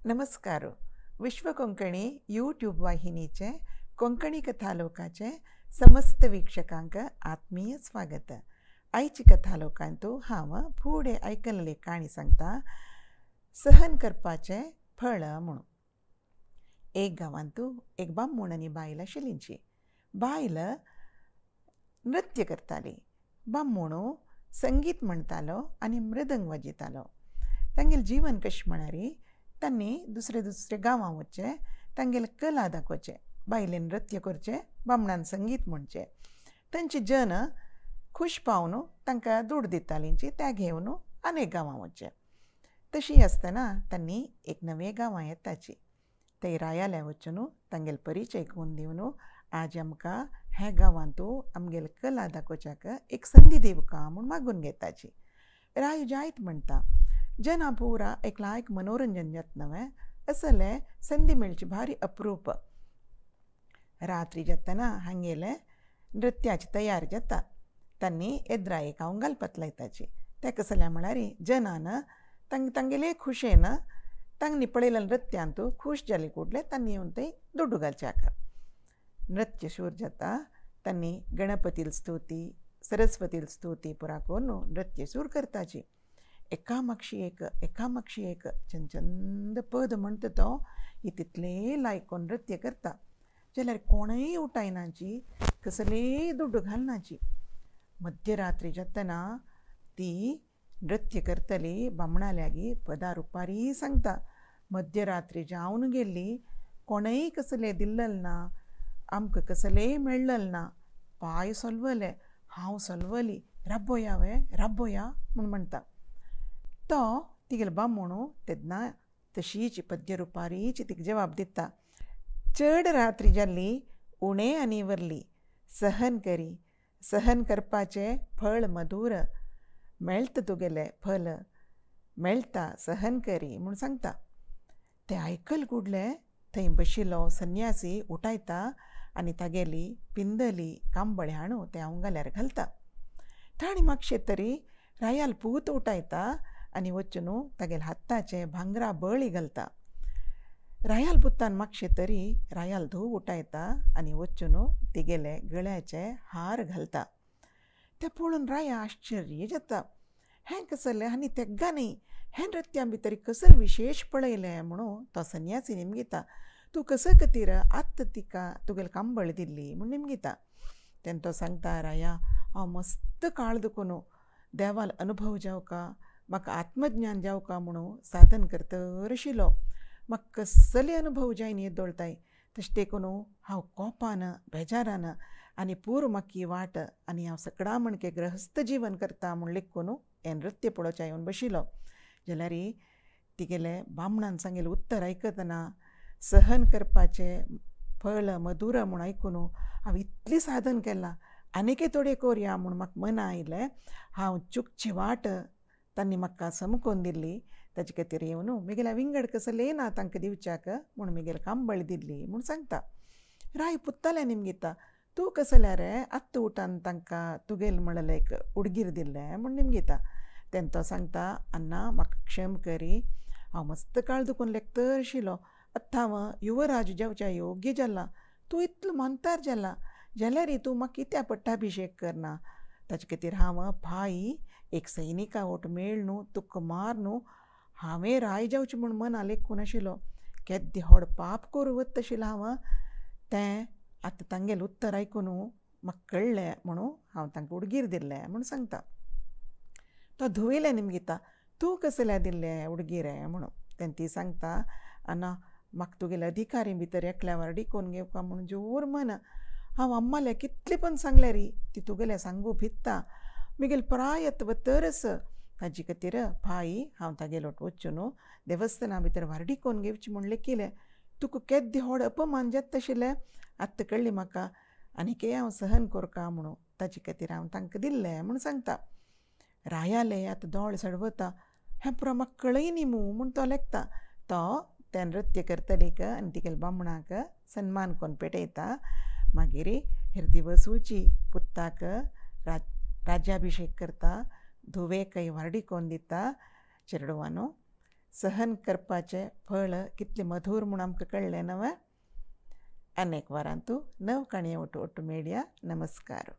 नमस्कार. विश्व कोंकणी यूट्यूब वाहिनीचे कोंकणी कथालोकाचे समस्त वीक्षकांक आत्मीय स्वागत. आयची कथालोकांतू हांव फुडें आयकल्ली काणी सांगता सहन करपाचे फळ म्हणून. एक गांवांतू एक बामण आनी बायल आशिल्लींची. बायल नृत्य करताली, बामणू संगीत म्हणटालो आनी मृदंग वाजयतालो. तांगेलें जीवन कशें म्हणारी तांणी दुसरे गांवां वचचें, तांगेले कला दाखोवचे, बायलेन नृत्य करचें, बामणान संगीत म्हणचें. तांची जन खूश पावन तांकां दूड दितालींची, त्या घेवन आनीक गांवां वचचें. तशी आसतना तांणी एक नवे गांवां येताची. थंय रायाल्या वचून तांगेलो परिचय करून दिवन आज आमकां ह्या गांवांतू आमगेली कला दाखोवच्याक एक संदी दिवका म्हूण मागून घेताची. राय जायत म्हणटा, जना पुरा एक लायक मनोरंजन जातनवे असले संदी मेळची भारी अप्रूप. रात्री जेतना हांगेले नृत्याची तयारी जाता, तांणी येद्रायेक हांव घालपाक लायताची. ते कसले म्हळ्यार जनान तांगेले खुशेन तांणी पळयलेल्या नृत्यांतू खूश जाली कुडले तांणी येवन थंय दुड्डू घालच्याक. नृत्य सूर जाता, तांणी गणपतील स्तुती, सरस्वतील स्तुती पुरा करून नृत्य सूर करताची. एकामागशी एक चंद पद म्हणटा तो ही तितले लायकोन नृत्य करता. जाल्यार कोणय उठायनाची, कसलेय दुड्डू घालनाची. मध्यरात्री जेतना ती नृत्य करतली, बामणाल्यागी पदां रुपारी सांगता. मध्यरात्री जावन गेल्ली, कोणय कसले दिल्लल ना, आमकां कसलेय मेळ्ळल ना. पांय सोलवले, हांव सोलवली, राबोया म्हूण म्हणटा. तो तिगेलो बामणू तेन्ना तशीच पद्य रुपारीच तिका जवाब दिता. चड रात्री जाल्ली, उणें आनी वरली, सहन करी, सहन करपाचें फळ मधुर, मेळटा तुगेलें फल, मेळटा सहन करी म्हूण सांगता. तें आयकल कुडले थंय बशिल्लो संन्यासी उठयता आनी तागेली पिंदली कांबळे हाडून तें आंगाल्यार घालता. ताणी मातशें तरी रायाल पूत उठयता आनी वचून तागेले हाताचे भांगरा बळी घालता. रायाल पुतान मातशें तरी रायाल धूव उठयता आनी वचून तिगेले गळ्याचे हार घालता. तें पळोवन राया आश्चर्य जाता. हें कसलें आनी तेग्गा न्ही, हें नृत्या भितर कसलें विशेश पळयलें म्हणून तो संन्यासी निमगिता. तूं कसो खातीर आत्तां तिका तुगेली कांबळ दिल्ली म्हूण निमगिता. तेन्ना तो सांगता, राया हांव मस्त काळ दुखून देवाल अनुभव जावका, म्हाका आत्मज्ञान जावका म्हणून साधन करतर आशिल्लो. म्हाका कसले अनुभव जायन येदोळटाय. तशें देखून हांव कोपान बेजारान आनी पूर म्हाका ही वाट आनी हांव सकडा म्हणके ग्रहस्थ जिवन करता म्हूण लेखून हें नृत्य पळोवच्या येवन बशिल्लो. जाल्यार तिगेले बामणान सांगिल्लें उत्तर आयकतना सहन करपाचें फळ मधुर म्हूण आयकून हांव इतली साधन केलां, आनीकय थोडें करया म्हूण म्हाका मना आयलें. हांव चुकची वाट तांणी म्हाका समकोवन दिल्ली, ताचे खातीर येवन म्हगेल्या विंगड कसलेय ना तांकां दिवच्याक म्हूण म्हगेली कांबळ दिल्ली म्हूण सांगता. राय पुत्तलें निमगिता, तूं कसल्या रे आत्तां उठान तांकां तुगेल म्हणलें एक उडगीर दिल्लें म्हूण निमगिता. तेन्ना तो सांगता, अण्णा म्हाका क्षम करी, हांव मस्त काळ दुखून लेखतर आशिल्लो. आतां हांव युवराज जावच्या योग्य जालां. तूं इतलो मानतार जाला जाल्यार तूं म्हाका कित्या पट्टाभिशेक करना. ताचे खातीर हांव भाई एक सैनिका ओट मेळ न्हू, तुका मार न्हू, हांवें राय जावचें म्हूण मना लेखून आशिल्लो. केद्दे व्हड पाप करूं वता आशिल्लो हांव. तें आतां तांगेलें उत्तर आयकून म्हाका कळ्ळें म्हणून हांव तांकां उडगीर दिल्लें म्हूण सांगता. तो धुवेलें निमगिता, तूं कसल्या दिल्लें उडगीरें म्हणून. तेन्ना ती सांगता, अण्णा म्हाका तुगेले अधिकारी भितर एकल्या वारडी कोन्न घेवका म्हूण जोर मन. हांव अम्माले कितले पण सांगल्यार ती तुगेलें सांगू भित्ता. म्हगेले प्रायत वतरस. ताजे खातीर भाई हांव तागेलो वचून देवस्थाना भितर वारडी कोन्न घेवची म्हूण लेखिलें. तुका केद्दे व्हड अपमान जाता आशिल्लें आत्तां कळ्ळी म्हाका, आनीकय हांव सहन करता म्हणून ताजे खातीर हांव तांकां दिल्लें म्हूण सांगता. रायाले आतां दोळ सडवता. हें पुरो म्हाका कळय न्ही म्हूण तो लेखता. तो तें नृत्य करतलीक आनी तिगेले बामणाक सन्मान कोन्न पेटयता. मागीर हिरदी बसोवची, पुताक राज्याभिशेक करता, धुवेक वारडी कोन्न दिता. चेडवानो सहन करपाचें फळ कितलें मधूर म्हूण आमकां कळ्ळें नव. अनेक वरां तूं नव काणये ओटू मेळया. नमस्कार.